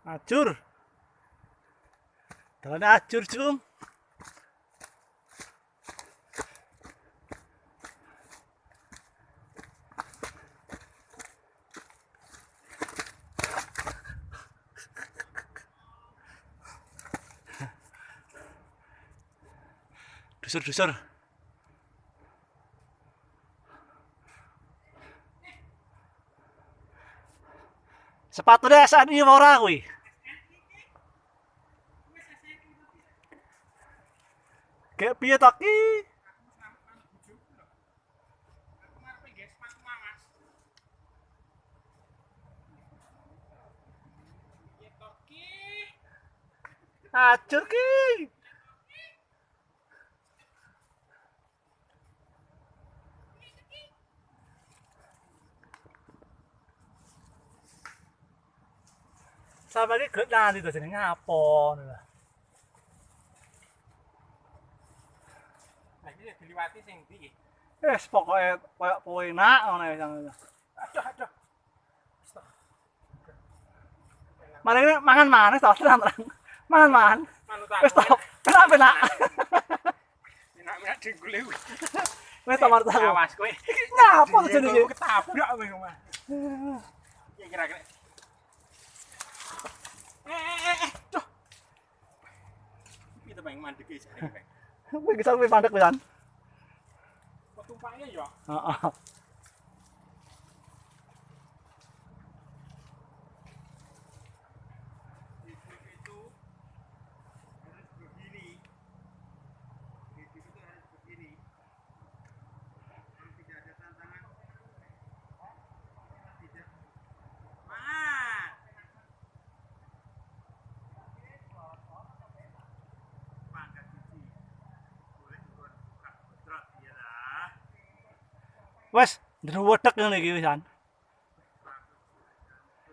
Acur. Dalane acur, Cung. Dusur-dusur. Sepatunya saat ini ora kuwi. Kayak piye to ki? Acur ki. Sampai ki gek nanti to jenenge apa ngono lho. Lah iki diliwati sing ndi iki? Wis pokoke koyo enak ngono wis. Aduh, aduh. Mari mangan manis to, terang. Mangan. Wis to, penak. Enak-enak dengkule kuwi. Wis to marta. Awas kowe. Nyapa to jenenge? Ketabrak kowe omah. Iki kira-kira. Duh. Iki tebang mandek iki jane kowe. Kowe gesal kowe mandek pisan. Kok tumpaknya ya? Heeh. Itu harus begini. Itu harus begini. Kalau tidak ada tantangan, tidak. Mat. Pangkat biji. Boleh turun buka bodrot ya lah. Wes, ndru wedek ngene iki wisan.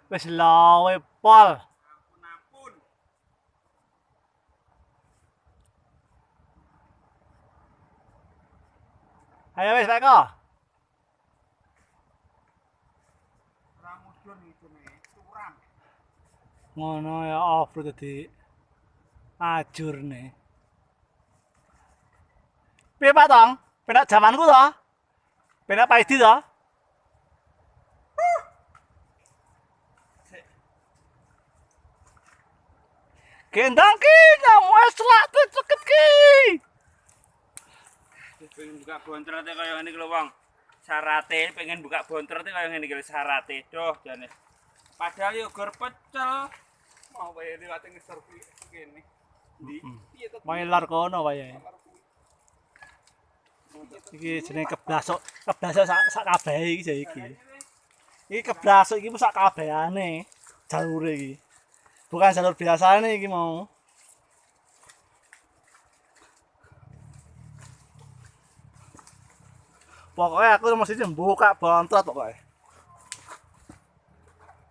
Wis lawe pol. Ampun. Ayo wis bae kok. Ora mudhun itu nih, suram. Ngono ya offroad dadi ajur nih. Piye Pak Tong? Penak jamanku to? Penak Pak Idi to? Gendang ki nyamu selak tuh ceket ki. Pengen buka bontrot kaya ngene iki lho wong. Syarate pengen buka bontrot kaya ngene iki lho syarate. Duh jane. Padahal yo gor pecel. Mau wae liwat ngesor kene. Ndi? Piye to? Mailar kono wae. Iki jenenge keblasok sak kabehe iki jek iki. Iki keblasok iki sak kabehane jalure iki. Bukan jalur biasa nih iki mau. Pokoknya aku mesti buka bontrot pokoknya.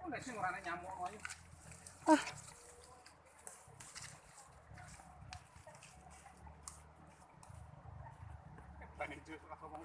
Nek sing ora nyamuk wae. Bani jus lah ngomong.